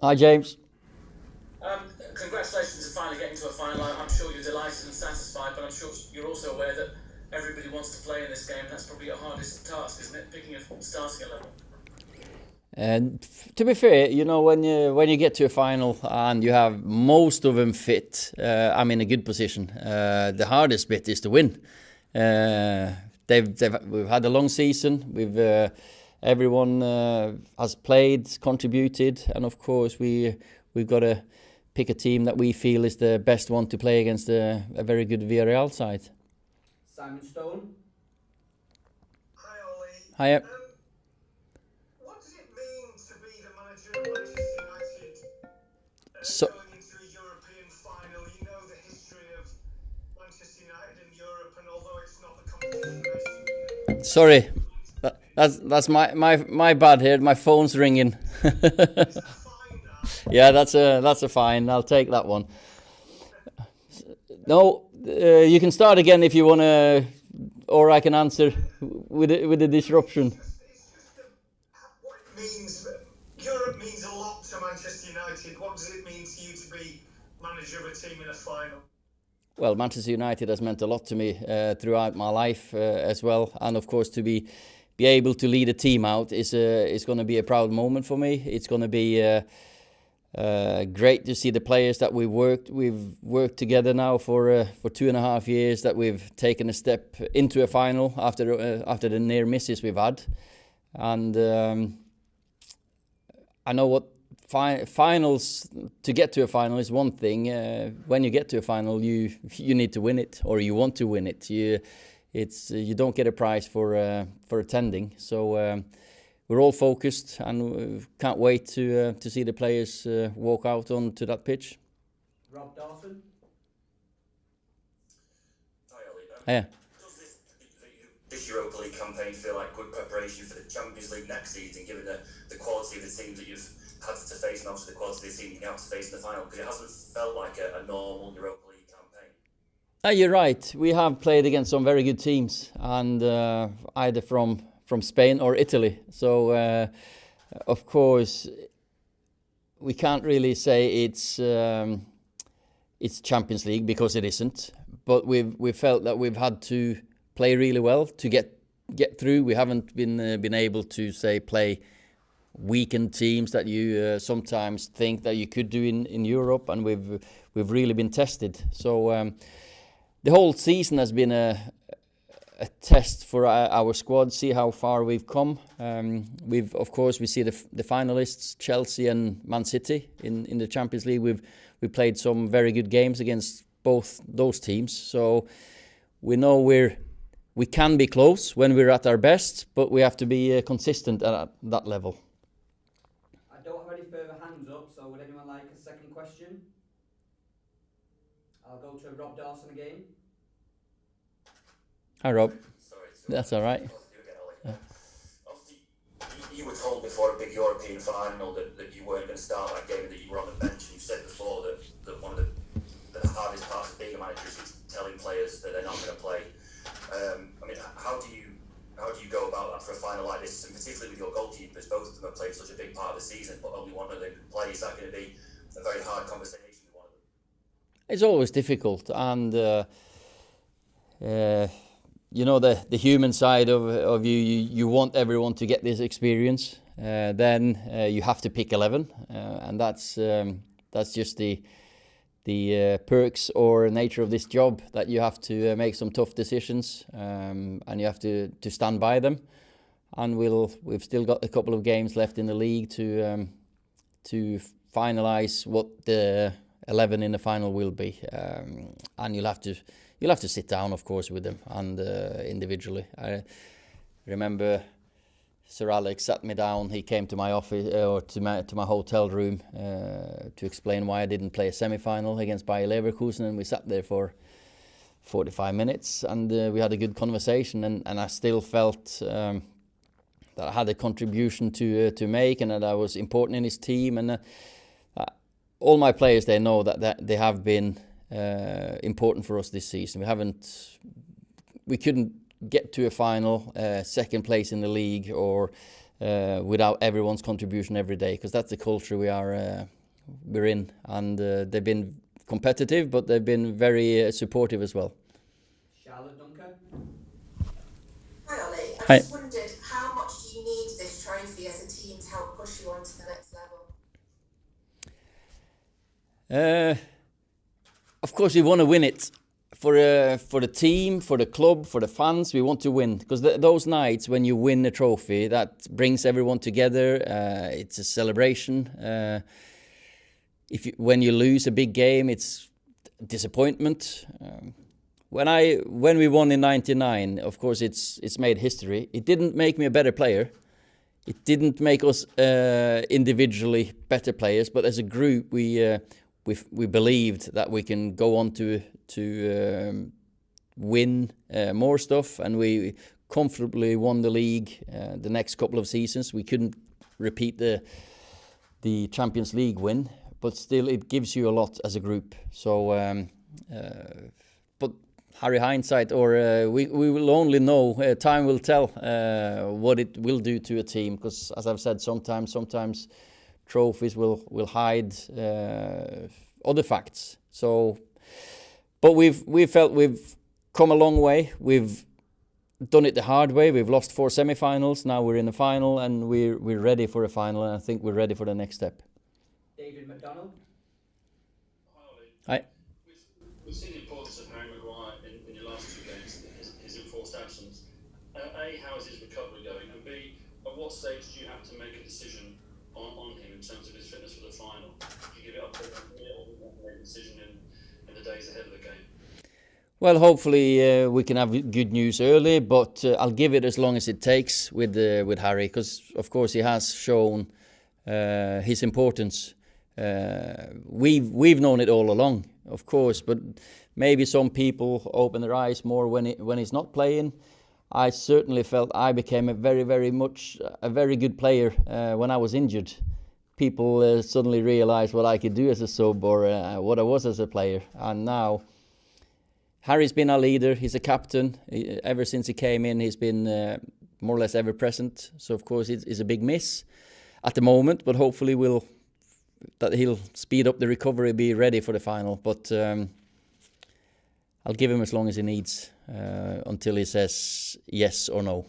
Hi, James. Congratulations on finally getting to a final. I'm sure you're delighted and satisfied, but I'm sure you're also aware that everybody wants to play in this game. That's probably your hardest task, isn't it? Picking a starting 11. And to be fair, you know, when you get to a final and you have most of them fit, I'm in a good position. The hardest bit is to win. We've had a long season. Everyone has played, contributed, and of course we've got to pick a team that we feel is the best one to play against a very good Villarreal side. Simon Stone. Hi, Ollie. Hiya. What does it mean to be the manager of Manchester United going into a European final? You know the history of Manchester United in Europe, and although it's not the competition. Sorry, that's my bad here. My phone's ringing. Yeah, that's a fine. I'll take that one. No, you can start again if you want to, or I can answer with the disruption. It's just what it means. Europe means a lot to Manchester United. What does it mean to you to be manager of a team in a final? Well, Manchester United has meant a lot to me throughout my life as well, and of course to be able to lead a team out is going to be a proud moment for me. It's going to be great to see the players that we've worked together now for 2.5 years, that we've taken a step into a final after the near misses we've had, and I know what finals, to get to a final is one thing. When you get to a final, you need to win it, or you want to win it. You don't get a prize for attending. So we're all focused and can't wait to see the players walk out onto that pitch. Rob Dawson. Hi, Ollie. Yeah. Does this Europa League campaign feel like good preparation for the Champions League next season, given the quality of the teams that you've had to face, and obviously the quality of the team you have to face in the final? Because it hasn't felt like a normal Europa League campaign. You're right. We have played against some very good teams, and either from Spain or Italy. So, of course, we can't really say it's Champions League, because it isn't. But we've felt that we've had to play really well to get through. We haven't been able to, say, play weakened teams that you sometimes think that you could do in Europe, and we've really been tested. So the whole season has been a test for our squad, see how far we've come. We see the finalists, Chelsea and Man City in the Champions League. We played some very good games against both those teams, so we know we can be close when we're at our best, but we have to be consistent at that level. I don't have any further hands up, so would anyone like a second question? I'll go to Rob Dawson again. Hi, Rob. Sorry. That's all right. Obviously, you were told before a big European final that you weren't going to start that game, that you were on the bench, and you said before that one of the hardest parts of being a manager is telling players that they're not going to play. I mean, how do you go about that for a final like this, and particularly with your goalkeepers? Both of them have played such a big part of the season, but only one of them can play. Is that going to be a very hard conversation with one of them? It's always difficult, and you know, the human side of you want everyone to get this experience. Then you have to pick 11, and that's just the perks or nature of this job, that you have to make some tough decisions, and you have to stand by them. And we've still got a couple of games left in the league to finalise what the 11 in the final will be, and you'll have to sit down, of course, with them and individually. I remember Sir Alex sat me down. He came to my office, or to my hotel room, to explain why I didn't play a semi-final against Bayer Leverkusen, and we sat there for 45 minutes, and we had a good conversation, and I still felt that I had a contribution to make, and that I was important in his team, and all my players, they know that they have been important for us this season. We couldn't get to a final, second place in the league, or without everyone's contribution every day, because that's the culture we're in, and they've been competitive, but they've been very supportive as well. Charlotte Duncan. Hi Ollie, I Hi. just wondered, how much do you need this trophy as a team to help push you on to the next level? Of course, we want to win it for the team, for the club, for the fans. We want to win, because those nights when you win a trophy, that brings everyone together. It's a celebration. When you lose a big game, it's disappointment. When we won in '99, of course, it's made history. It didn't make me a better player. It didn't make us individually better players, but as a group, we believed that we can go on to win more stuff, and we comfortably won the league the next couple of seasons. We couldn't repeat the Champions League win, but still it gives you a lot as a group. So, but Harry, hindsight, or we will only know. Time will tell what it will do to a team, because as I've said, sometimes trophies will hide other facts. So, but we felt we've come a long way. We've done it the hard way. We've lost 4 semi-finals. Now we're in the final, and we're ready for a final. And I think we're ready for the next step. David McDonald. Hi Ollie. Hi. We've seen the importance of Harry Maguire in your last 2 games, his enforced absence. A, how is his recovery going? And B, at what stage do you have to make a decision on him in terms of his fitness for the final? Do you give it up to him, or do you have to make a decision in the days ahead of the game? Well, hopefully we can have good news early, but I'll give it as long as it takes with Harry, because of course he has shown his importance. We've known it all along, of course, but maybe some people open their eyes more when he's not playing. I certainly felt I became a very good player when I was injured. People suddenly realized what I could do as a sub, or what I was as a player. And now Harry's been our leader. He's a captain. Ever since he came in, he's been more or less ever present. So of course it's a big miss at the moment, but hopefully he'll speed up the recovery, be ready for the final. But I'll give him as long as he needs until he says yes or no.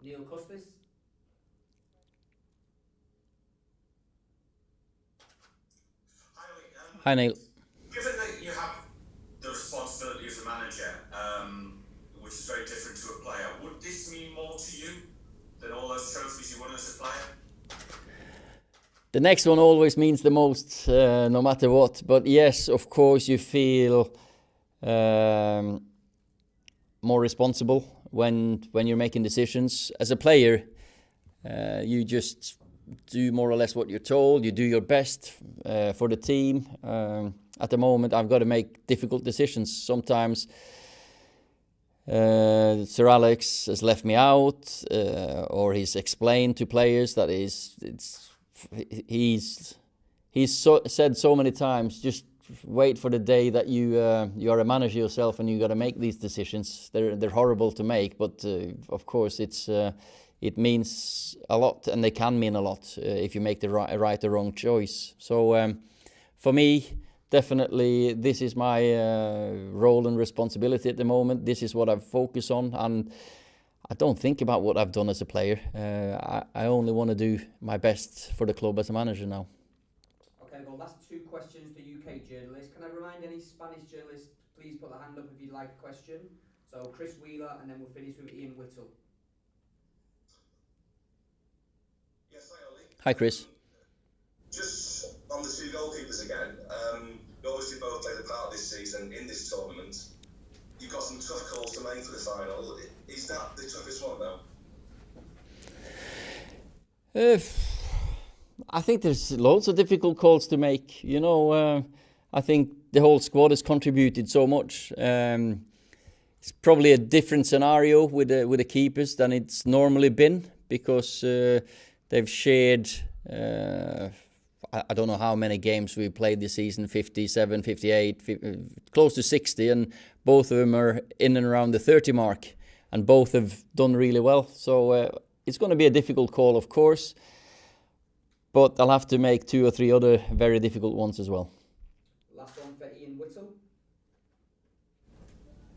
Neil Custis. Hi, Neil. Given that you have the responsibility of the manager, which is very different to a player, would this mean more to you than all those trophies you won as a player? The next one always means the most, no matter what. But yes, of course, you feel more responsible when you're making decisions. As a player, you just do more or less what you're told. You do your best for the team. At the moment, I've got to make difficult decisions. Sometimes Sir Alex has left me out, or he's explained to players that he's said so many times, just wait for the day that you are a manager yourself and you got to make these decisions. They're horrible to make, but of course it means a lot, and they can mean a lot if you make the right or wrong choice. So for me, definitely this is my role and responsibility at the moment. This is what I focus on, and I don't think about what I've done as a player. I only want to do my best for the club as a manager now. Okay, well, last 2 questions for UK journalists. Can I remind any Spanish journalists, please put their hand up if you'd like a question. So Chris Wheeler, and then we'll finish with Ian Whittle. Yes, hi Ollie. Hi, Chris. Just on the 2 goalkeepers again, you obviously both played a part this season in this tournament. You've got some tough calls to make for the final. Is that the toughest one though? I think there's loads of difficult calls to make. You know, I think the whole squad has contributed so much. It's probably a different scenario with the keepers than it's normally been, because they've shared, I don't know how many games we played this season, 57, 58, close to 60, and both of them are in and around the 30 mark, and both have done really well. So it's going to be a difficult call, of course, but I'll have to make 2 or 3 other very difficult ones as well. Last one for Ian Whittle.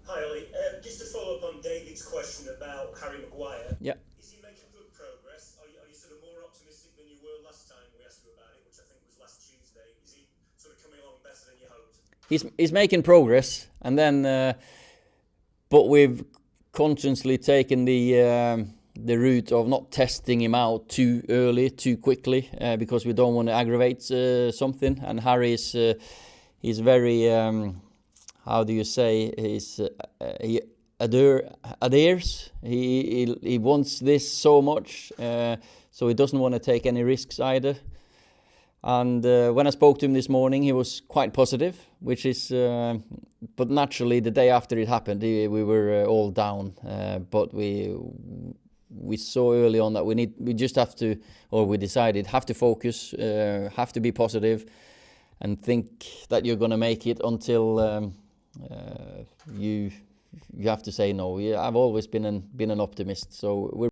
Hi Ollie, just to follow up on David's question about Harry Maguire. Yeah. Is he making good progress? Are you sort of more optimistic than you were last time we asked you about it, which I think was last Tuesday? Is he sort of coming along better than you hoped? He's making progress, and then, but we've consciously taken the route of not testing him out too early, too quickly, because we don't want to aggravate something. And Harry is he's very how do you say, he adheres. He wants this so much, so he doesn't want to take any risks either. And when I spoke to him this morning, he was quite positive, which is, but naturally the day after it happened, we were all down. But we saw early on that we just have to, or we decided, have to focus, have to be positive, and think that you're going to make it until you have to say no. I've always been an optimist, so we're